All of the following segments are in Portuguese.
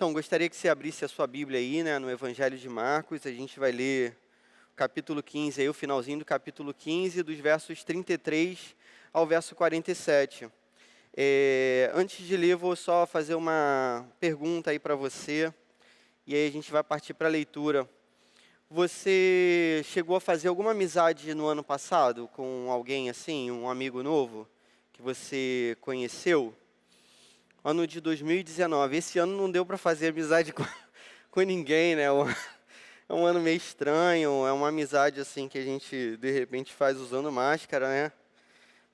Então, gostaria que você abrisse a sua Bíblia aí, né, no Evangelho de Marcos. A gente vai ler o capítulo 15, aí, o finalzinho do capítulo 15, dos versos 33 ao verso 47. Antes de ler, vou só fazer uma pergunta aí para você, e aí a gente vai partir para a leitura. Você chegou a fazer alguma amizade no ano passado com alguém assim, um amigo novo, que você conheceu? Ano de 2019. Esse ano não deu para fazer amizade com ninguém, né? É um ano meio estranho, é uma amizade assim que a gente de repente faz usando máscara, né?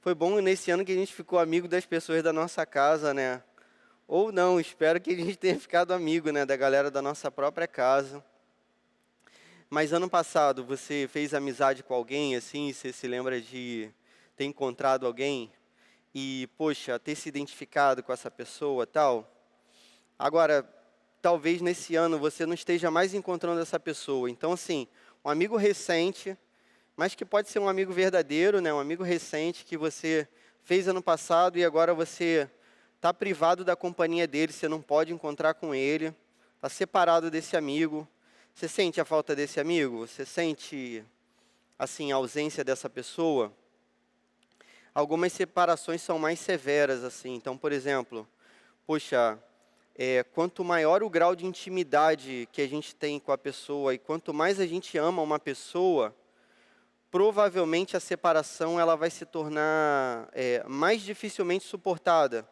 Foi bom nesse ano que a gente ficou amigo das pessoas da nossa casa, né? Ou não, espero que a gente tenha ficado amigo, né, da galera da nossa própria casa. Mas ano passado você fez amizade com alguém assim, você se lembra de ter encontrado alguém e, poxa, ter se identificado com essa pessoa, tal? Agora, talvez nesse ano você não esteja mais encontrando essa pessoa. Então, assim, um amigo recente, mas que pode ser um amigo verdadeiro, né? Um amigo recente que você fez ano passado e agora você está privado da companhia dele, você não pode encontrar com ele, está separado desse amigo. Você sente a falta desse amigo? Você sente, assim, a ausência dessa pessoa? Algumas separações são mais severas, assim. Então, por exemplo, poxa, quanto maior o grau de intimidade que a gente tem com a pessoa e quanto mais a gente ama uma pessoa, provavelmente a separação ela vai se tornar mais dificilmente suportada.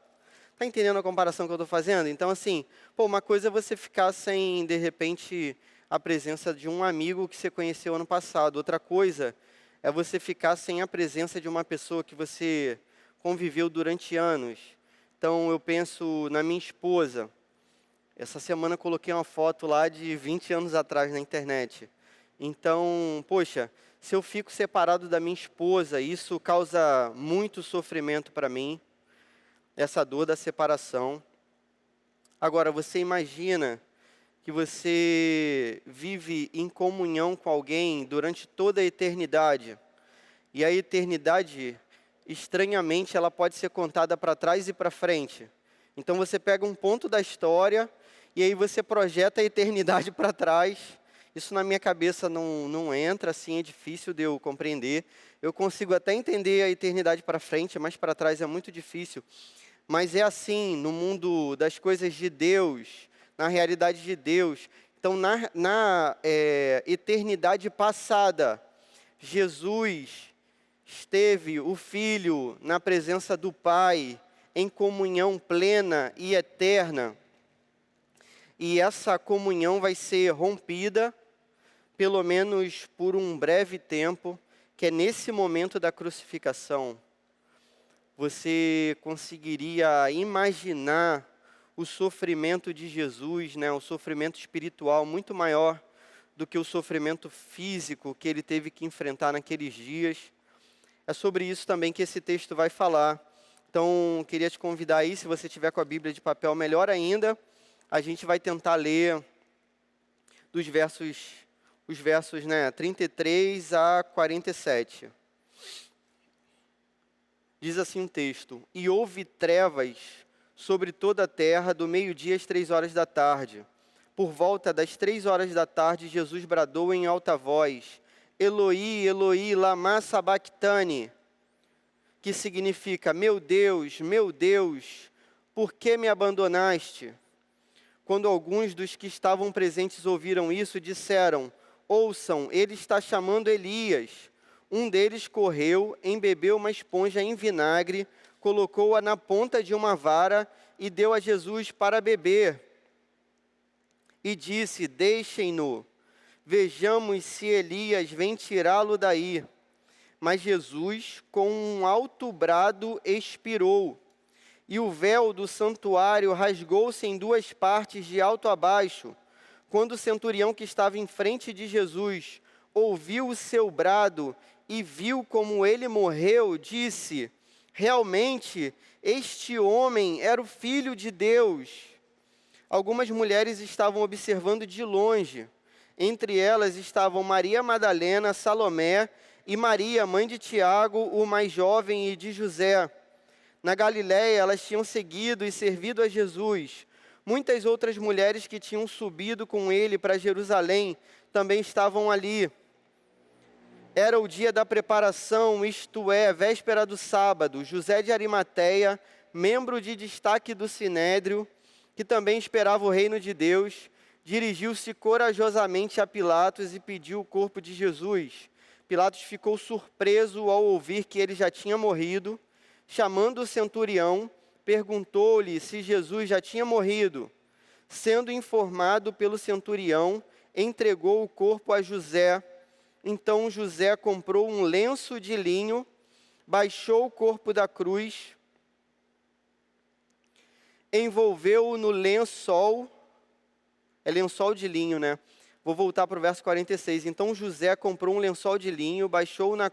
Tá entendendo a comparação que eu estou fazendo? Então, assim, pô, uma coisa é você ficar sem, de repente, a presença de um amigo que você conheceu ano passado. Outra coisa é você ficar sem a presença de uma pessoa que você conviveu durante anos. Então, eu penso na minha esposa. Essa semana eu coloquei uma foto lá de 20 anos atrás na internet. Então, poxa, se eu fico separado da minha esposa, isso causa muito sofrimento para mim, essa dor da separação. Agora, você imagina que você vive em comunhão com alguém durante toda a eternidade. E a eternidade, estranhamente, ela pode ser contada para trás e para frente. Então você pega um ponto da história e aí você projeta a eternidade para trás. Isso na minha cabeça não entra, assim, é difícil de eu compreender. Eu consigo até entender a eternidade para frente, mas para trás é muito difícil. Mas é assim no mundo das coisas de Deus, na realidade de Deus. Então, na eternidade passada, Jesus esteve, o Filho, na presença do Pai, em comunhão plena e eterna. E essa comunhão vai ser rompida, pelo menos por um breve tempo, que é nesse momento da crucificação. Você conseguiria imaginar o sofrimento de Jesus, né, o sofrimento espiritual muito maior do que o sofrimento físico que ele teve que enfrentar naqueles dias. É sobre isso também que esse texto vai falar. Então, queria te convidar aí, se você tiver com a Bíblia de papel, melhor ainda. A gente vai tentar ler os versos, né, 33 a 47. Diz assim um texto: E houve trevas sobre toda a terra do meio-dia às 3 horas da tarde. Por volta das 3 horas da tarde, Jesus bradou em alta voz: Eloi, Eloi, lama sabachthani, que significa: meu Deus, por que me abandonaste? Quando alguns dos que estavam presentes ouviram isso, disseram: ouçam, ele está chamando Elias. Um deles correu, embebeu uma esponja em vinagre, colocou-a na ponta de uma vara e deu a Jesus para beber. E disse: deixem-no, vejamos se Elias vem tirá-lo daí. Mas Jesus, com um alto brado, expirou. E o véu do santuário rasgou-se em duas partes, de alto a baixo. Quando o centurião que estava em frente de Jesus ouviu o seu brado e viu como ele morreu, disse: realmente, este homem era o Filho de Deus. Algumas mulheres estavam observando de longe. Entre elas estavam Maria Madalena, Salomé e Maria, mãe de Tiago, o mais jovem, e de José. Na Galiléia, elas tinham seguido e servido a Jesus. Muitas outras mulheres que tinham subido com ele para Jerusalém também estavam ali. Era o dia da preparação, isto é, véspera do sábado. José de Arimateia, membro de destaque do Sinédrio, que também esperava o reino de Deus, dirigiu-se corajosamente a Pilatos e pediu o corpo de Jesus. Pilatos ficou surpreso ao ouvir que ele já tinha morrido. Chamando o centurião, perguntou-lhe se Jesus já tinha morrido. Sendo informado pelo centurião, entregou o corpo a José. Então José comprou um lenço de linho, baixou o corpo da cruz, envolveu-o no lençol, é lençol de linho, né? Vou voltar para o verso 46. Então José comprou um lençol de linho, baixou-o no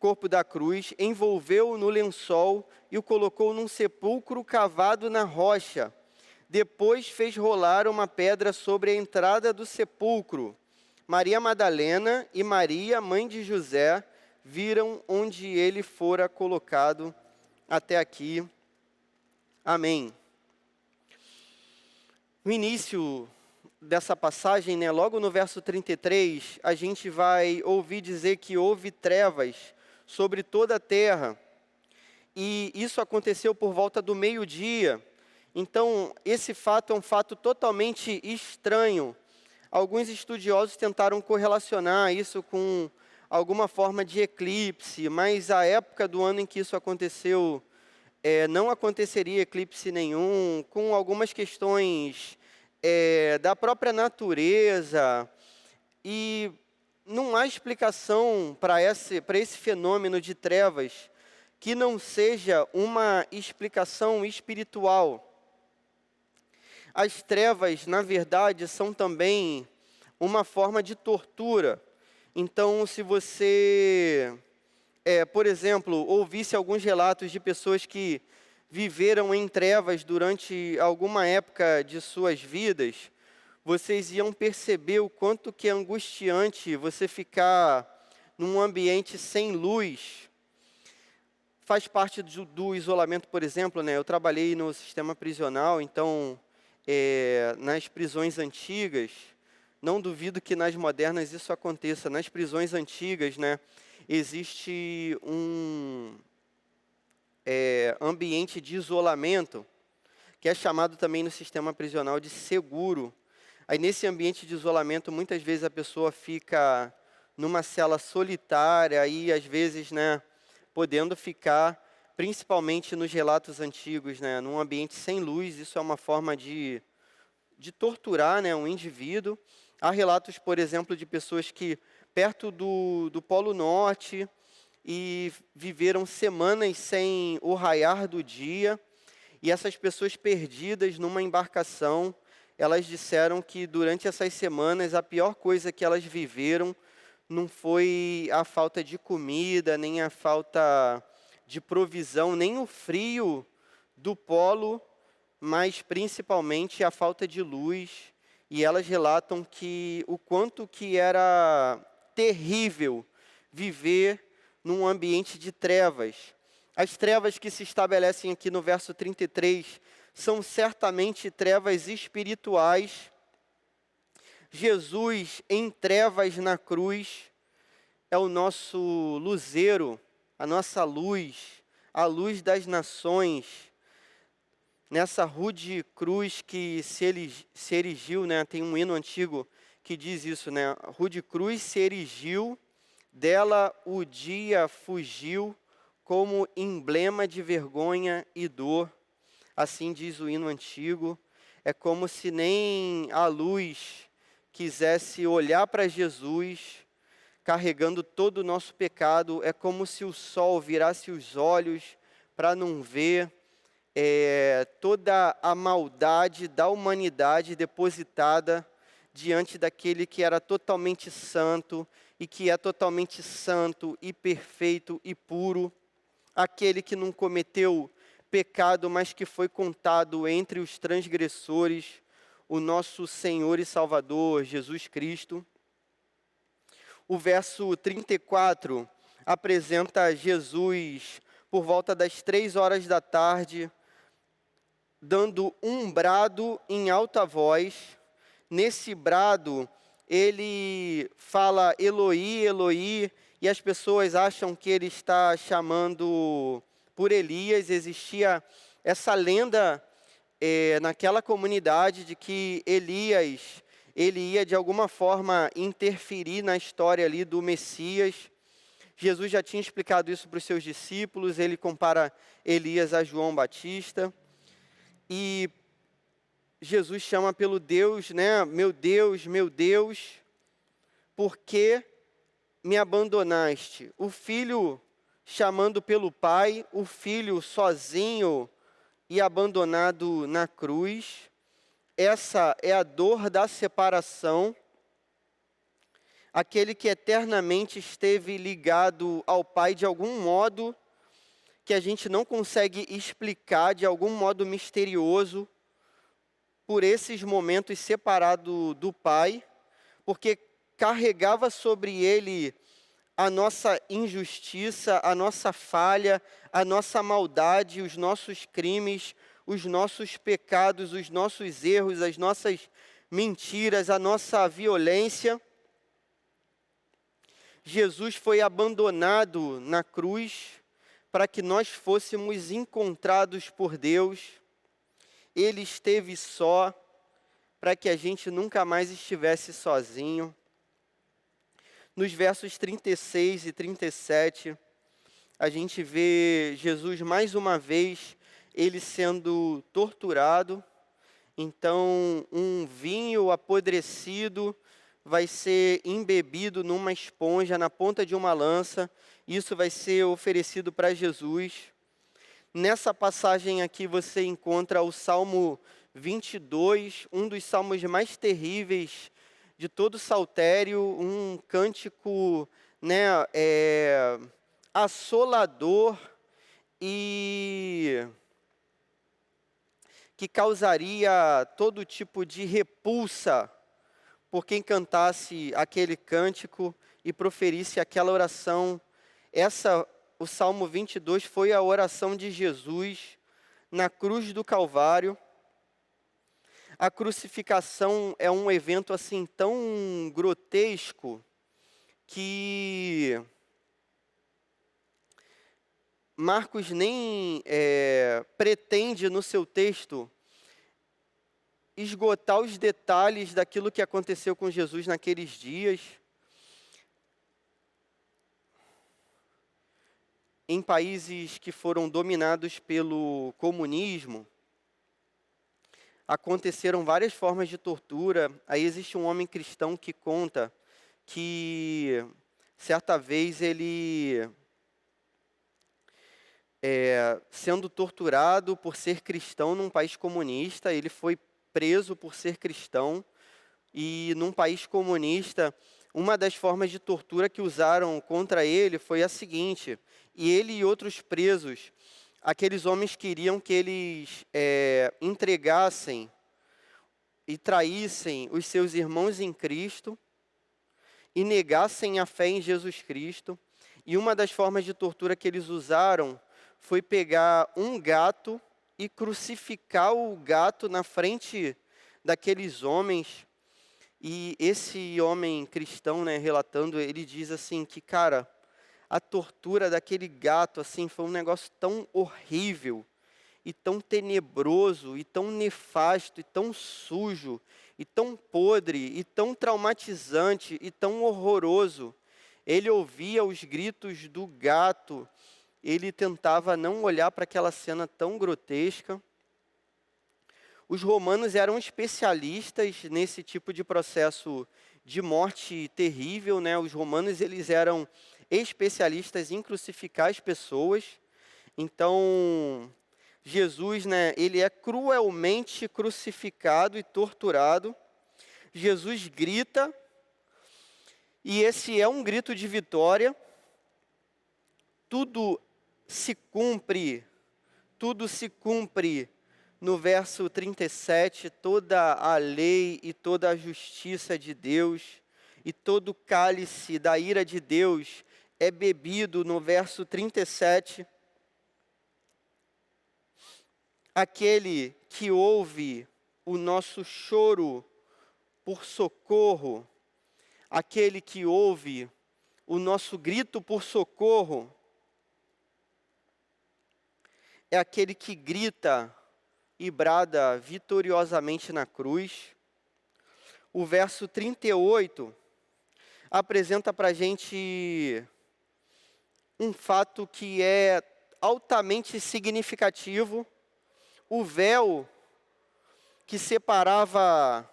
corpo da cruz, envolveu-o no lençol e o colocou num sepulcro cavado na rocha. Depois fez rolar uma pedra sobre a entrada do sepulcro. Maria Madalena e Maria, mãe de José, viram onde ele fora colocado. Até aqui. Amém. No início dessa passagem, né, logo no verso 33, a gente vai ouvir dizer que houve trevas sobre toda a terra. E isso aconteceu por volta do meio-dia. Então, esse fato é um fato totalmente estranho. Alguns estudiosos tentaram correlacionar isso com alguma forma de eclipse, mas a época do ano em que isso aconteceu, não aconteceria eclipse nenhum, com algumas questões da própria natureza, e não há explicação para esse fenômeno de trevas que não seja uma explicação espiritual. As trevas, na verdade, são também uma forma de tortura. Então, se você, por exemplo, ouvisse alguns relatos de pessoas que viveram em trevas durante alguma época de suas vidas, vocês iam perceber o quanto que é angustiante você ficar num ambiente sem luz. Faz parte do isolamento, por exemplo, né? Eu trabalhei no sistema prisional, então nas prisões antigas, não duvido que nas modernas isso aconteça. Nas prisões antigas, né, existe um ambiente de isolamento, que é chamado também no sistema prisional de seguro. Aí nesse ambiente de isolamento, muitas vezes a pessoa fica numa cela solitária e às vezes, né, podendo ficar, principalmente nos relatos antigos, né, num ambiente sem luz. Isso é uma forma de torturar, né, um indivíduo. Há relatos, por exemplo, de pessoas que perto do Polo Norte e viveram semanas sem o raiar do dia, e essas pessoas perdidas numa embarcação, elas disseram que durante essas semanas a pior coisa que elas viveram não foi a falta de comida, nem a falta de provisão, nem o frio do polo, mas principalmente a falta de luz. E elas relatam que o quanto que era terrível viver num ambiente de trevas. As trevas que se estabelecem aqui no verso 33 são certamente trevas espirituais. Jesus em trevas na cruz é o nosso luzeiro, a nossa luz, a luz das nações. Nessa rude cruz que se erigiu, né, tem um hino antigo que diz isso, né? Rude cruz se erigiu, dela o dia fugiu, como emblema de vergonha e dor. Assim diz o hino antigo. É como se nem a luz quisesse olhar para Jesus, carregando todo o nosso pecado. É como se o sol virasse os olhos para não ver toda a maldade da humanidade depositada diante daquele que era totalmente santo e que é totalmente santo e perfeito e puro, aquele que não cometeu pecado, mas que foi contado entre os transgressores, o nosso Senhor e Salvador, Jesus Cristo. O verso 34 apresenta Jesus por volta das 3 horas da tarde, dando um brado em alta voz. Nesse brado, ele fala Eloi, Eloi, e as pessoas acham que ele está chamando por Elias. Existia essa lenda naquela comunidade de que Elias, ele ia de alguma forma interferir na história ali do Messias. Jesus já tinha explicado isso para os seus discípulos, ele compara Elias a João Batista. E Jesus chama pelo Deus, né? Meu Deus, por que me abandonaste? O filho chamando pelo pai, o filho sozinho e abandonado na cruz. Essa é a dor da separação. Aquele que eternamente esteve ligado ao Pai de algum modo que a gente não consegue explicar, de algum modo misterioso, por esses momentos separado do Pai, porque carregava sobre ele a nossa injustiça, a nossa falha, a nossa maldade, os nossos crimes, os nossos pecados, os nossos erros, as nossas mentiras, a nossa violência. Jesus foi abandonado na cruz para que nós fôssemos encontrados por Deus. Ele esteve só para que a gente nunca mais estivesse sozinho. Nos versos 36 e 37, a gente vê Jesus mais uma vez, ele sendo torturado. Então, um vinho apodrecido vai ser embebido numa esponja, na ponta de uma lança. Isso vai ser oferecido para Jesus. Nessa passagem aqui você encontra o Salmo 22, um dos salmos mais terríveis de todo o saltério, um cântico, né, assolador e que causaria todo tipo de repulsa por quem cantasse aquele cântico e proferisse aquela oração. O Salmo 22 foi a oração de Jesus na cruz do Calvário. A crucificação é um evento assim tão grotesco que Marcos nem pretende no seu texto esgotar os detalhes daquilo que aconteceu com Jesus naqueles dias. Em países que foram dominados pelo comunismo, aconteceram várias formas de tortura. Aí existe um homem cristão que conta que certa vez ele, sendo torturado por ser cristão num país comunista, ele foi preso por ser cristão, e num país comunista, uma das formas de tortura que usaram contra ele foi a seguinte: e ele e outros presos, aqueles homens queriam que eles entregassem e traíssem os seus irmãos em Cristo e negassem a fé em Jesus Cristo. E uma das formas de tortura que eles usaram foi pegar um gato e crucificar o gato na frente daqueles homens. E esse homem cristão, né, relatando, ele diz assim que, cara, a tortura daquele gato assim foi um negócio tão horrível e tão tenebroso e tão nefasto e tão sujo e tão podre e tão traumatizante e tão horroroso. Ele ouvia os gritos do gato, ele tentava não olhar para aquela cena tão grotesca. Os romanos eram especialistas nesse tipo de processo de morte terrível, né? Os romanos, eles eram especialistas em crucificar as pessoas. Então, Jesus, né, ele é cruelmente crucificado e torturado. Jesus grita, e esse é um grito de vitória. Tudo se cumpre no verso 37, toda a lei e toda a justiça de Deus e todo o cálice da ira de Deus é bebido no verso 37. aquele que ouve o nosso choro por socorro, aquele que ouve o nosso grito por socorro, é aquele que grita e brada vitoriosamente na cruz. O verso 38 apresenta para a gente um fato que é altamente significativo. O véu que separava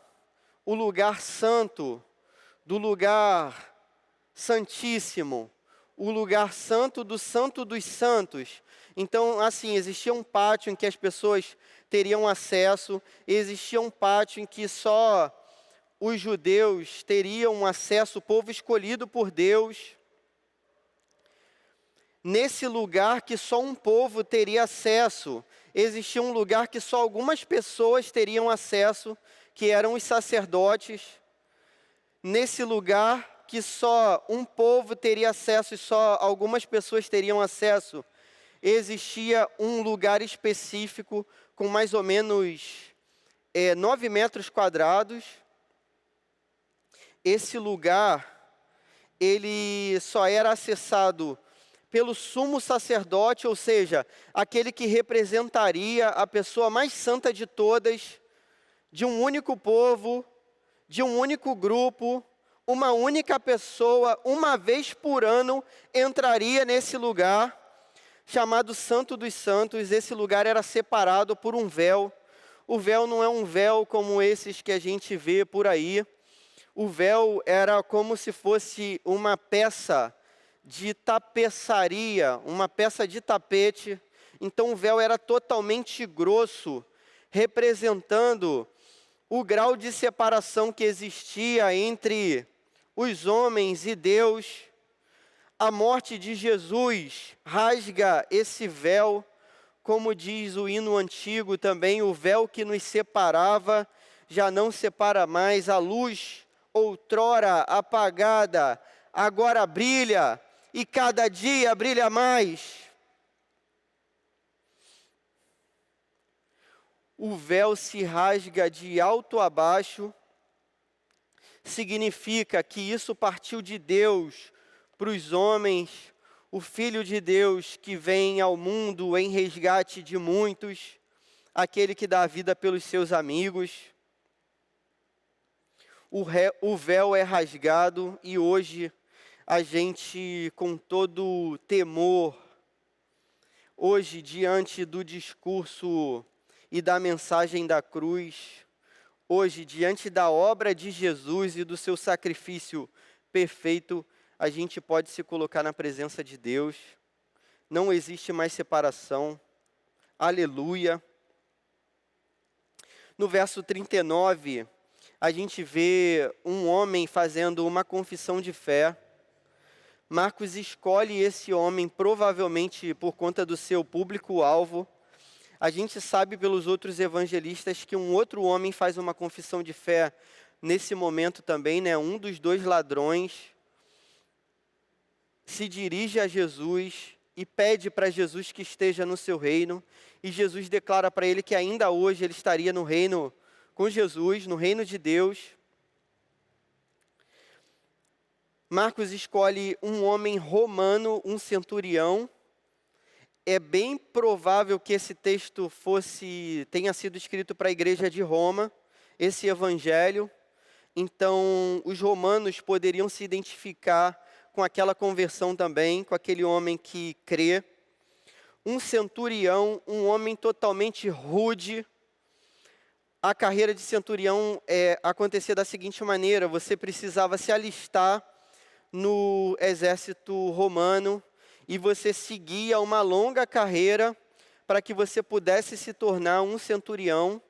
o lugar santo do lugar santíssimo, o lugar santo do santo dos santos. Então, assim, existia um pátio em que as pessoas teriam acesso, existia um pátio em que só os judeus teriam acesso, o povo escolhido por Deus. Nesse lugar que só um povo teria acesso, existia um lugar que só algumas pessoas teriam acesso, que eram os sacerdotes. Nesse lugar que só um povo teria acesso e só algumas pessoas teriam acesso, existia um lugar específico com mais ou menos 9 metros quadrados. Esse lugar, ele só era acessado pelo sumo sacerdote, ou seja, aquele que representaria a pessoa mais santa de todas, de um único povo, de um único grupo. Uma única pessoa, uma vez por ano, entraria nesse lugar, chamado Santo dos Santos. Esse lugar era separado por um véu. O véu não é um véu como esses que a gente vê por aí. O véu era como se fosse uma peça de tapeçaria, uma peça de tapete. Então o véu era totalmente grosso, representando o grau de separação que existia entre os homens e Deus. A morte de Jesus rasga esse véu, como diz o hino antigo também, o véu que nos separava já não separa mais. A luz, outrora apagada, agora brilha, e cada dia brilha mais. O véu se rasga de alto a baixo, significa que isso partiu de Deus para os homens, o Filho de Deus que vem ao mundo em resgate de muitos, aquele que dá a vida pelos seus amigos. O véu é rasgado e hoje a gente, com todo temor, hoje diante do discurso e da mensagem da cruz, hoje diante da obra de Jesus e do seu sacrifício perfeito, a gente pode se colocar na presença de Deus. Não existe mais separação. Aleluia. No verso 39, a gente vê um homem fazendo uma confissão de fé. Marcos escolhe esse homem provavelmente por conta do seu público-alvo. A gente sabe pelos outros evangelistas que um outro homem faz uma confissão de fé nesse momento também, né? Um dos 2 ladrões se dirige a Jesus e pede para Jesus que esteja no seu reino. E Jesus declara para ele que ainda hoje ele estaria no reino com Jesus, no reino de Deus. Marcos escolhe um homem romano, um centurião. É bem provável que esse texto tenha sido escrito para a igreja de Roma, esse evangelho. Então, os romanos poderiam se identificar com aquela conversão também, com aquele homem que crê. Um centurião, um homem totalmente rude. A carreira de centurião acontecia da seguinte maneira: você precisava se alistar no exército romano e você seguia uma longa carreira para que você pudesse se tornar um centurião,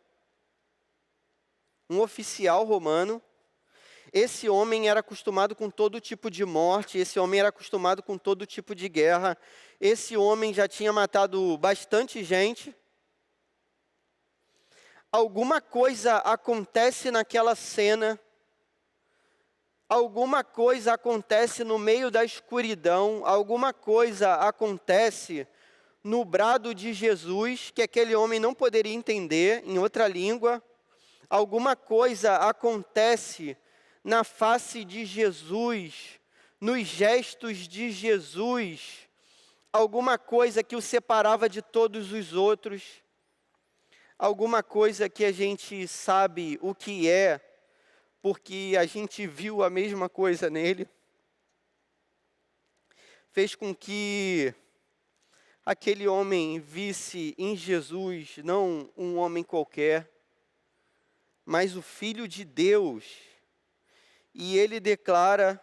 um oficial romano. Esse homem era acostumado com todo tipo de morte, esse homem era acostumado com todo tipo de guerra, esse homem já tinha matado bastante gente. Alguma coisa acontece naquela cena, alguma coisa acontece no meio da escuridão, alguma coisa acontece no brado de Jesus, que aquele homem não poderia entender em outra língua. Alguma coisa acontece na face de Jesus, nos gestos de Jesus, alguma coisa que o separava de todos os outros, alguma coisa que a gente sabe o que é, porque a gente viu a mesma coisa nele, fez com que aquele homem visse em Jesus não um homem qualquer, mas o Filho de Deus. E ele declara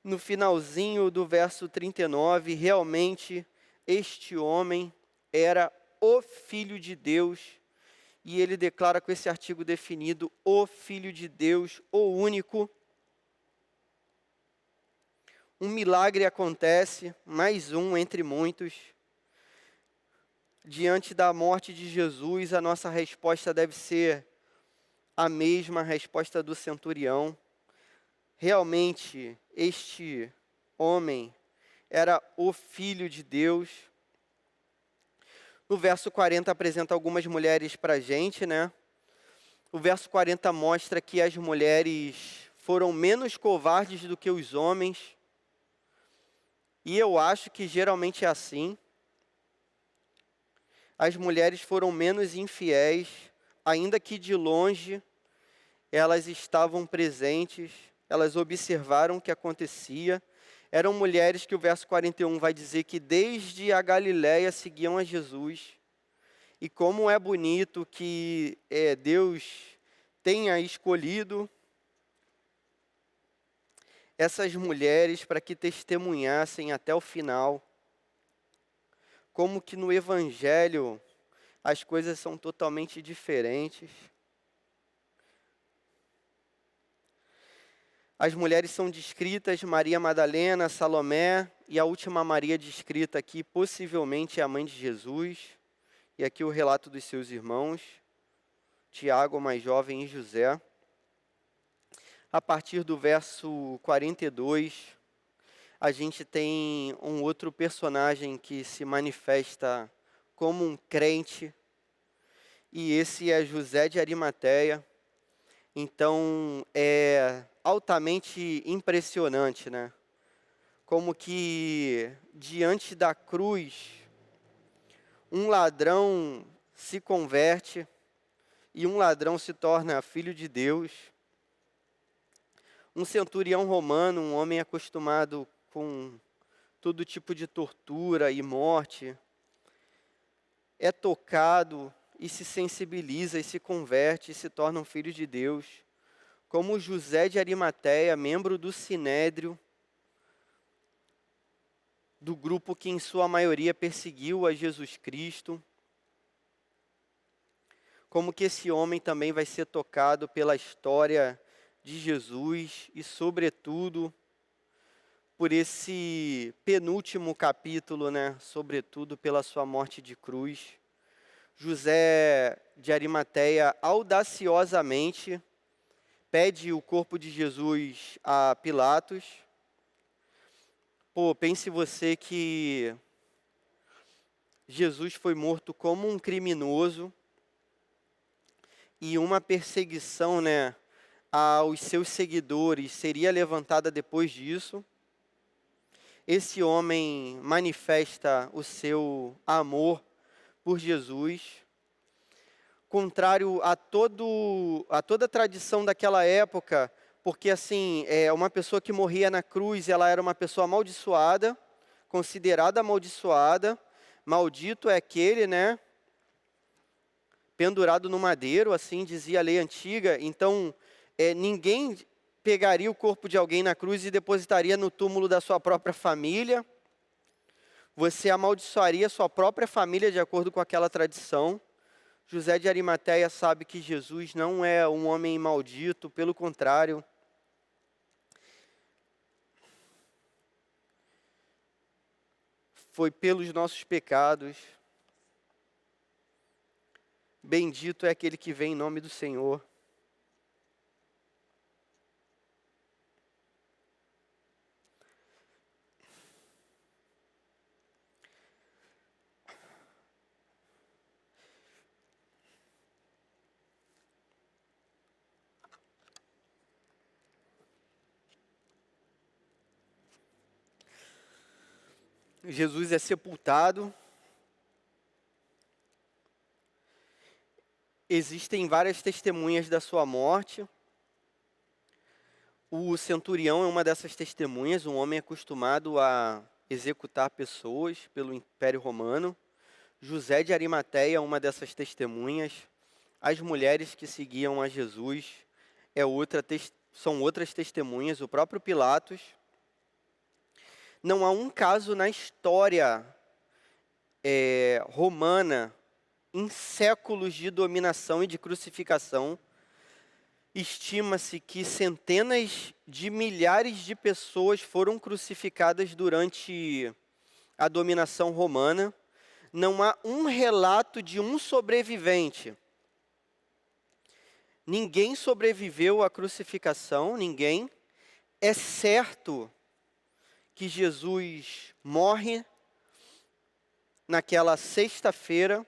no finalzinho do verso 39, realmente este homem era o Filho de Deus. E ele declara com esse artigo definido, o Filho de Deus, o único. Um milagre acontece, mais um entre muitos. Diante da morte de Jesus, a nossa resposta deve ser a mesma resposta do centurião. Realmente, este homem era o Filho de Deus. No verso 40 apresenta algumas mulheres para a gente, né? O verso 40 mostra que as mulheres foram menos covardes do que os homens. E eu acho que geralmente é assim. As mulheres foram menos infiéis, ainda que de longe elas estavam presentes, elas observaram o que acontecia. Eram mulheres que o verso 41 vai dizer que desde a Galiléia seguiam a Jesus. E como é bonito que Deus tenha escolhido essas mulheres para que testemunhassem até o final. Como que no Evangelho as coisas são totalmente diferentes. As mulheres são descritas, Maria Madalena, Salomé, e a última Maria descrita aqui, possivelmente é a mãe de Jesus. E aqui o relato dos seus irmãos, Tiago, o mais jovem, e José. A partir do verso 42, a gente tem um outro personagem que se manifesta como um crente, e esse é José de Arimateia. Então, é altamente impressionante, né? Como que diante da cruz, um ladrão se converte e um ladrão se torna filho de Deus. Um centurião romano, um homem acostumado com todo tipo de tortura e morte, é tocado e se sensibiliza e se converte e se torna um filho de Deus. Como José de Arimateia, membro do Sinédrio, do grupo que em sua maioria perseguiu a Jesus Cristo. Como que esse homem também vai ser tocado pela história de Jesus e, sobretudo, por esse penúltimo capítulo, né? Sobretudo pela sua morte de cruz. José de Arimateia audaciosamente pede o corpo de Jesus a Pilatos. Pô, pense você que Jesus foi morto como um criminoso e uma perseguição, né, aos seus seguidores seria levantada depois disso. Esse homem manifesta o seu amor por Jesus, contrário a toda a tradição daquela época, porque assim, uma pessoa que morria na cruz, ela era uma pessoa amaldiçoada, considerada amaldiçoada. Maldito é aquele, né, pendurado no madeiro, assim dizia a lei antiga. Então, ninguém pegaria o corpo de alguém na cruz e depositaria no túmulo da sua própria família. Você amaldiçoaria sua própria família de acordo com aquela tradição. José de Arimateia sabe que Jesus não é um homem maldito, pelo contrário. Foi pelos nossos pecados. Bendito é aquele que vem em nome do Senhor. Jesus é sepultado. Existem várias testemunhas da sua morte. O centurião é uma dessas testemunhas, um homem acostumado a executar pessoas pelo Império Romano. José de Arimateia é uma dessas testemunhas. As mulheres que seguiam a Jesus são outras testemunhas. O próprio Pilatos. Não há um caso na história romana, em séculos de dominação e de crucificação. Estima-se que centenas de milhares de pessoas foram crucificadas durante a dominação romana. Não há um relato de um sobrevivente. Ninguém sobreviveu à crucificação, ninguém. É certo que Jesus morre naquela sexta-feira,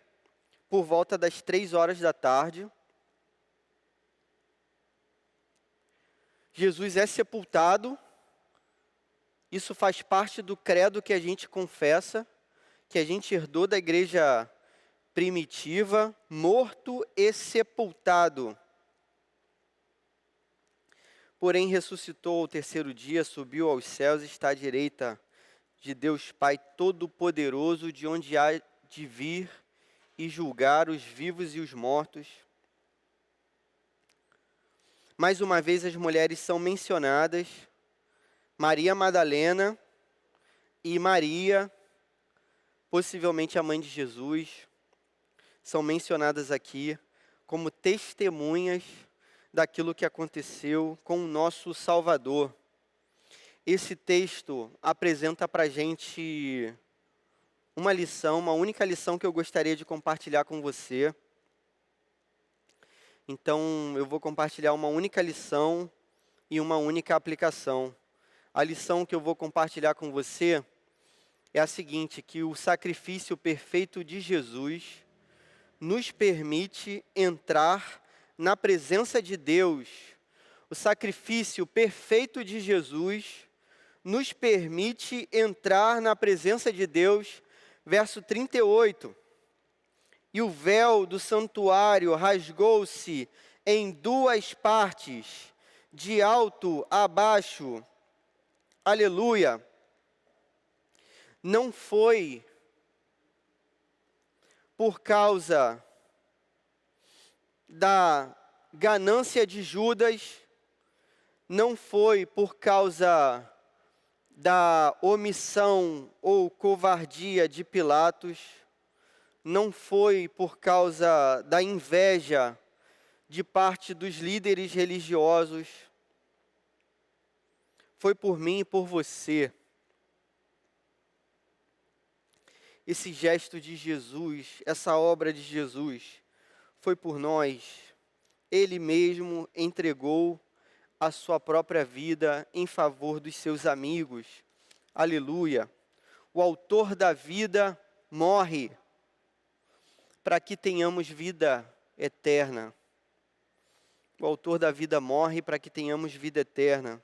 por volta das 3 horas da tarde. Jesus é sepultado. Isso faz parte do credo que a gente confessa, que a gente herdou da igreja primitiva, morto e sepultado. Porém ressuscitou ao terceiro dia, subiu aos céus e está à direita de Deus Pai Todo-Poderoso, de onde há de vir e julgar os vivos e os mortos. Mais uma vez as mulheres são mencionadas, Maria Madalena e Maria, possivelmente a mãe de Jesus, são mencionadas aqui como testemunhas daquilo que aconteceu com o nosso Salvador. Esse texto apresenta para a gente uma lição, uma única lição que eu gostaria de compartilhar com você. Então, eu vou compartilhar uma única lição e uma única aplicação. A lição que eu vou compartilhar com você é a seguinte, que o sacrifício perfeito de Jesus nos permite entrar na presença de Deus. O sacrifício perfeito de Jesus nos permite entrar na presença de Deus. Verso 38. E o véu do santuário rasgou-se em duas partes, de alto a baixo. Aleluia. Não foi por causa da ganância de Judas, não foi por causa da omissão ou covardia de Pilatos, não foi por causa da inveja de parte dos líderes religiosos, foi por mim e por você. Esse gesto de Jesus, essa obra de Jesus, foi por nós. Ele mesmo entregou a sua própria vida em favor dos seus amigos. Aleluia. O autor da vida morre para que tenhamos vida eterna. O autor da vida morre para que tenhamos vida eterna.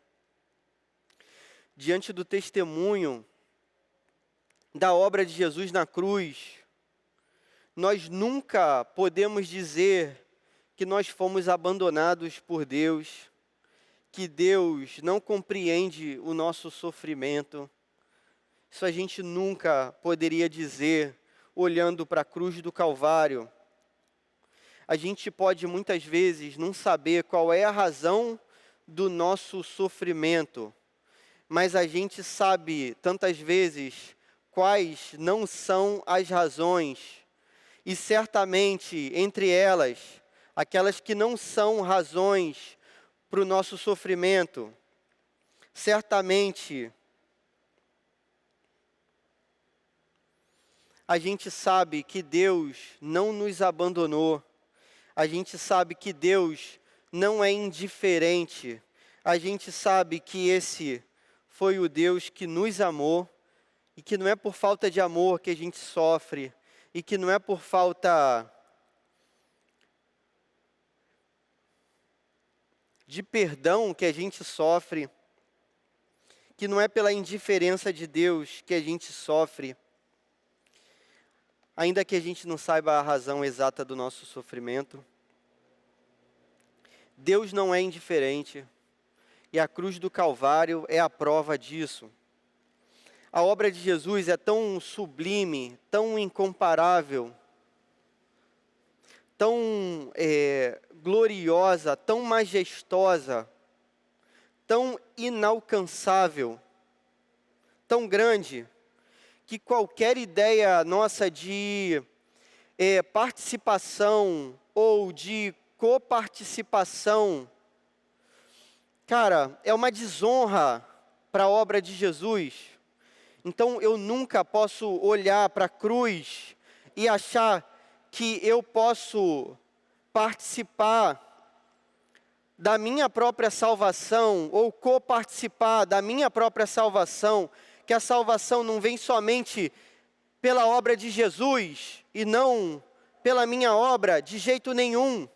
Diante do testemunho da obra de Jesus na cruz, nós nunca podemos dizer que nós fomos abandonados por Deus, que Deus não compreende o nosso sofrimento. Isso a gente nunca poderia dizer olhando para a cruz do Calvário. A gente pode muitas vezes não saber qual é a razão do nosso sofrimento, mas a gente sabe tantas vezes quais não são as razões. E certamente, entre elas, aquelas que não são razões para o nosso sofrimento, certamente a gente sabe que Deus não nos abandonou, a gente sabe que Deus não é indiferente, a gente sabe que esse foi o Deus que nos amou, e que não é por falta de amor que a gente sofre, e que não é por falta de perdão que a gente sofre, que não é pela indiferença de Deus que a gente sofre, ainda que a gente não saiba a razão exata do nosso sofrimento. Deus não é indiferente, e a cruz do Calvário é a prova disso. A obra de Jesus é tão sublime, tão incomparável, tão gloriosa, tão majestosa, tão inalcançável, tão grande, que qualquer ideia nossa de participação ou de coparticipação, cara, é uma desonra para a obra de Jesus. Então eu nunca posso olhar para a cruz e achar que eu posso participar da minha própria salvação ou coparticipar da minha própria salvação, que a salvação não vem somente pela obra de Jesus e não pela minha obra, de jeito nenhum.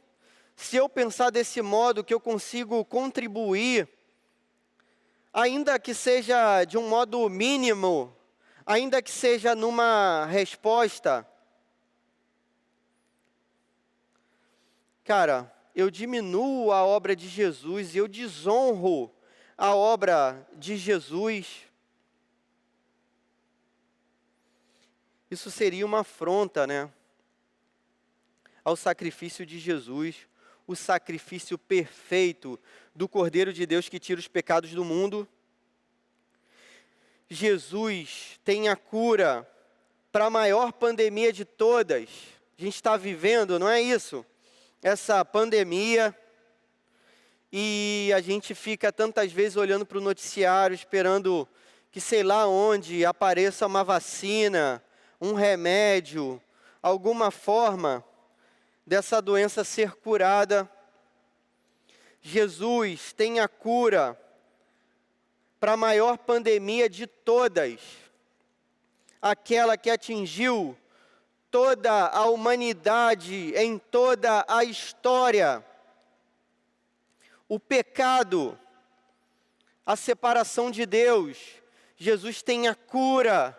Se eu pensar desse modo que eu consigo contribuir, ainda que seja de um modo mínimo, ainda que seja numa resposta, cara, eu diminuo a obra de Jesus e eu desonro a obra de Jesus. Isso seria uma afronta, né, ao sacrifício de Jesus, o sacrifício perfeito do Cordeiro de Deus que tira os pecados do mundo. Jesus tem a cura para a maior pandemia de todas. A gente está vivendo, não é isso? Essa pandemia, e a gente fica tantas vezes olhando para o noticiário, esperando que sei lá onde apareça uma vacina, um remédio, alguma forma dessa doença ser curada. Jesus tem a cura para a maior pandemia de todas, aquela que atingiu toda a humanidade em toda a história. O pecado, a separação de Deus. Jesus tem a cura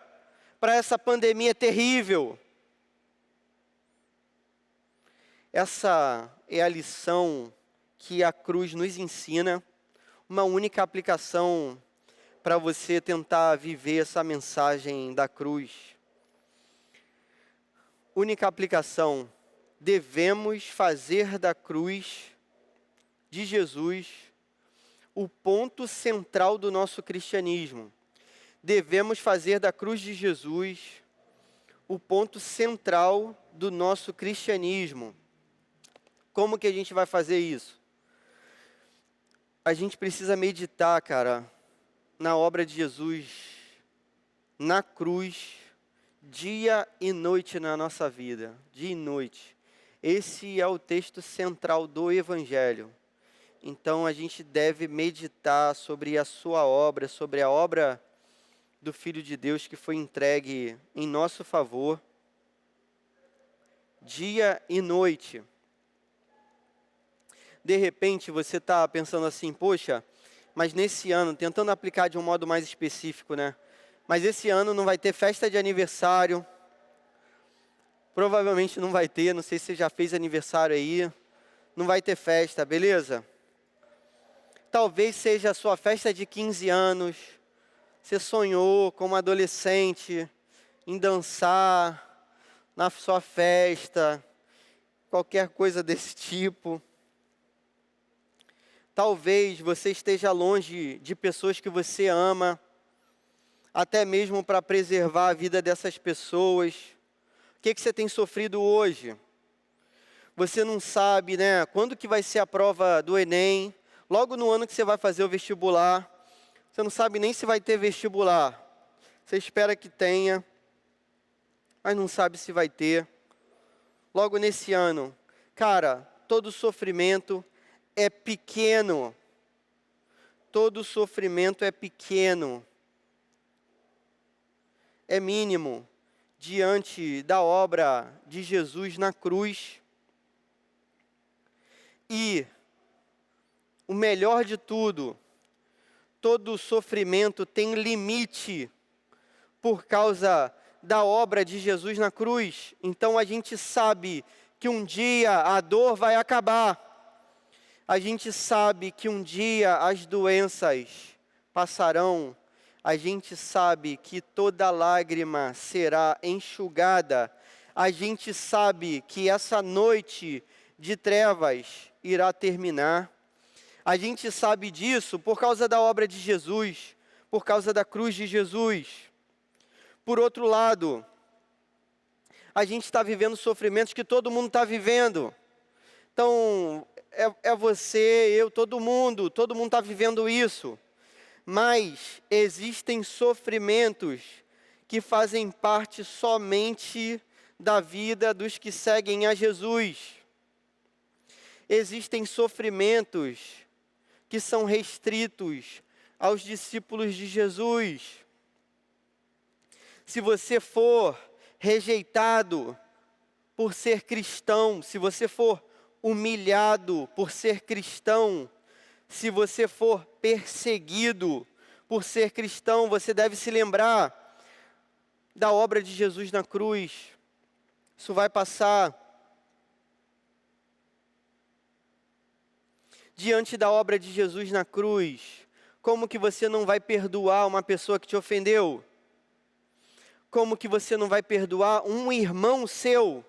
para essa pandemia terrível. Essa é a lição que a cruz nos ensina, uma única aplicação para você tentar viver essa mensagem da cruz. Única aplicação: devemos fazer da cruz de Jesus o ponto central do nosso cristianismo. Devemos fazer da cruz de Jesus o ponto central do nosso cristianismo. Como que a gente vai fazer isso? A gente precisa meditar, cara, na obra de Jesus, na cruz, dia e noite na nossa vida, dia e noite. Esse é o texto central do Evangelho. Então a gente deve meditar sobre a sua obra, sobre a obra do Filho de Deus que foi entregue em nosso favor, dia e noite. De repente você está pensando assim, poxa, mas nesse ano, tentando aplicar de um modo mais específico, né? Mas esse ano não vai ter festa de aniversário, provavelmente não vai ter, não sei se você já fez aniversário aí, não vai ter festa, beleza? Talvez seja a sua festa de 15 anos, você sonhou como adolescente em dançar na sua festa, qualquer coisa desse tipo. Talvez você esteja longe de pessoas que você ama, até mesmo para preservar a vida dessas pessoas. O que você tem sofrido hoje? Você não sabe, né, quando que vai ser a prova do Enem, logo no ano que você vai fazer o vestibular. Você não sabe nem se vai ter vestibular. Você espera que tenha, mas não sabe se vai ter. Logo nesse ano, cara, todo sofrimento é pequeno. Todo sofrimento é pequeno. É mínimo diante da obra de Jesus na cruz. E o melhor de tudo, todo sofrimento tem limite por causa da obra de Jesus na cruz. Então a gente sabe que um dia a dor vai acabar. A gente sabe que um dia as doenças passarão. A gente sabe que toda lágrima será enxugada. A gente sabe que essa noite de trevas irá terminar. A gente sabe disso por causa da obra de Jesus, por causa da cruz de Jesus. Por outro lado, a gente está vivendo sofrimentos que todo mundo está vivendo. Então, é você, eu, todo mundo está vivendo isso. Mas existem sofrimentos que fazem parte somente da vida dos que seguem a Jesus. Existem sofrimentos que são restritos aos discípulos de Jesus. Se você for rejeitado por ser cristão, se você for humilhado por ser cristão, se você for perseguido por ser cristão, você deve se lembrar da obra de Jesus na cruz. Isso vai passar. Diante da obra de Jesus na cruz, como que você não vai perdoar uma pessoa que te ofendeu? Como que você não vai perdoar um irmão seu?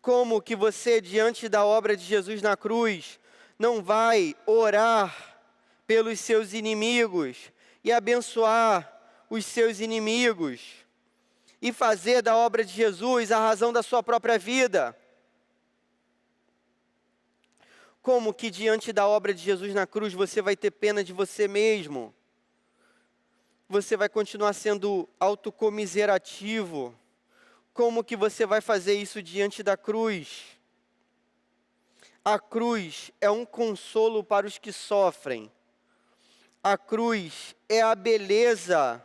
Como que você, diante da obra de Jesus na cruz, não vai orar pelos seus inimigos e abençoar os seus inimigos e fazer da obra de Jesus a razão da sua própria vida? Como que diante da obra de Jesus na cruz você vai ter pena de você mesmo? Você vai continuar sendo autocomiserativo? Como que você vai fazer isso diante da cruz? A cruz é um consolo para os que sofrem. A cruz é a beleza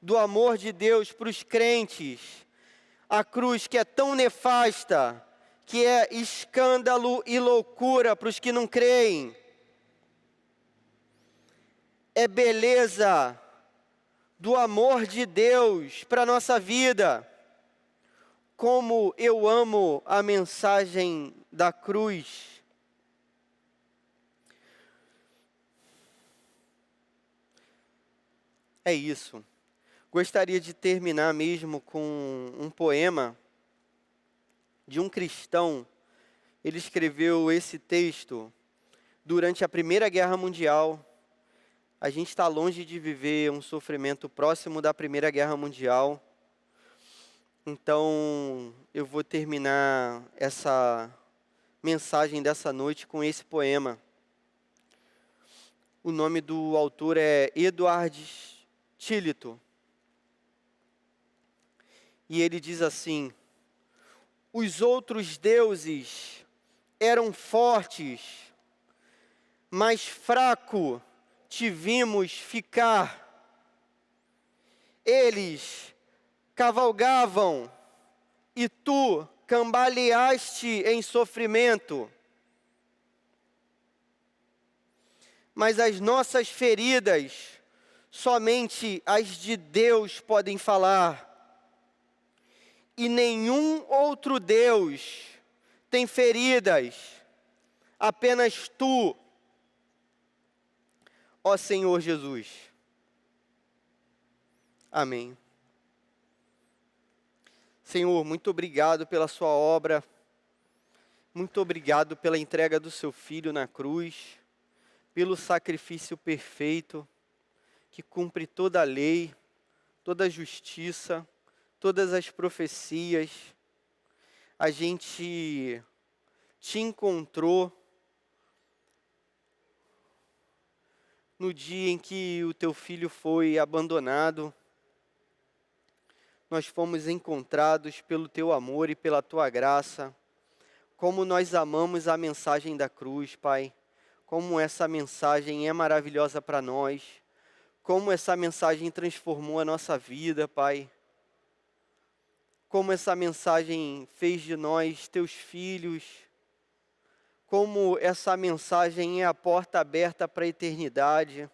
do amor de Deus para os crentes. A cruz que é tão nefasta, que é escândalo e loucura para os que não creem. É beleza do amor de Deus para a nossa vida. Como eu amo a mensagem da cruz. É isso. Gostaria de terminar mesmo com um poema de um cristão. Ele escreveu esse texto durante a Primeira Guerra Mundial. A gente está longe de viver um sofrimento próximo da Primeira Guerra Mundial. Então, eu vou terminar essa mensagem dessa noite com esse poema. O nome do autor é Edward Tillotson. E ele diz assim: os outros deuses eram fortes, mas fraco te vimos ficar. Eles cavalgavam e tu cambaleaste em sofrimento. Mas as nossas feridas, somente as de Deus podem falar. E nenhum outro Deus tem feridas, apenas tu, ó Senhor Jesus. Amém. Senhor, muito obrigado pela sua obra, muito obrigado pela entrega do seu Filho na cruz, pelo sacrifício perfeito, que cumpre toda a lei, toda a justiça, todas as profecias. A gente te encontrou no dia em que o teu filho foi abandonado. Nós fomos encontrados pelo teu amor e pela tua graça. Como nós amamos a mensagem da cruz, Pai. Como essa mensagem é maravilhosa para nós. Como essa mensagem transformou a nossa vida, Pai. Como essa mensagem fez de nós teus filhos. como essa mensagem é a porta aberta para a eternidade,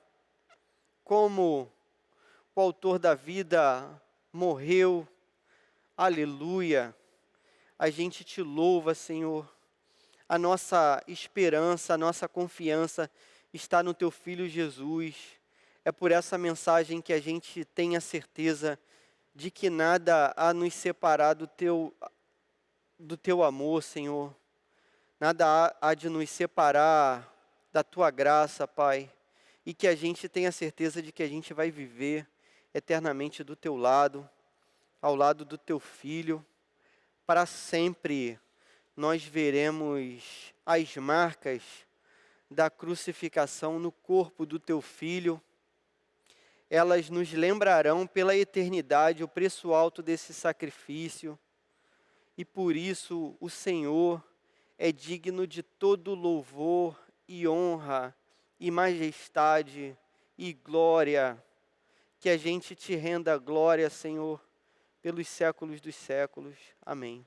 como o autor da vida morreu, aleluia. A gente te louva, Senhor. A nossa esperança, a nossa confiança está no Teu Filho Jesus. É por essa mensagem que a gente tem a certeza de que nada há nos separar do Teu amor, Senhor. Nada há de nos separar da Tua graça, Pai. E que a gente tenha certeza de que a gente vai viver eternamente do Teu lado, ao lado do Teu Filho. Para sempre nós veremos as marcas da crucificação no corpo do Teu Filho. Elas nos lembrarão pela eternidade o preço alto desse sacrifício. E por isso o Senhor é digno de todo louvor e honra e majestade e glória. Que a gente te renda glória, Senhor, pelos séculos dos séculos. Amém.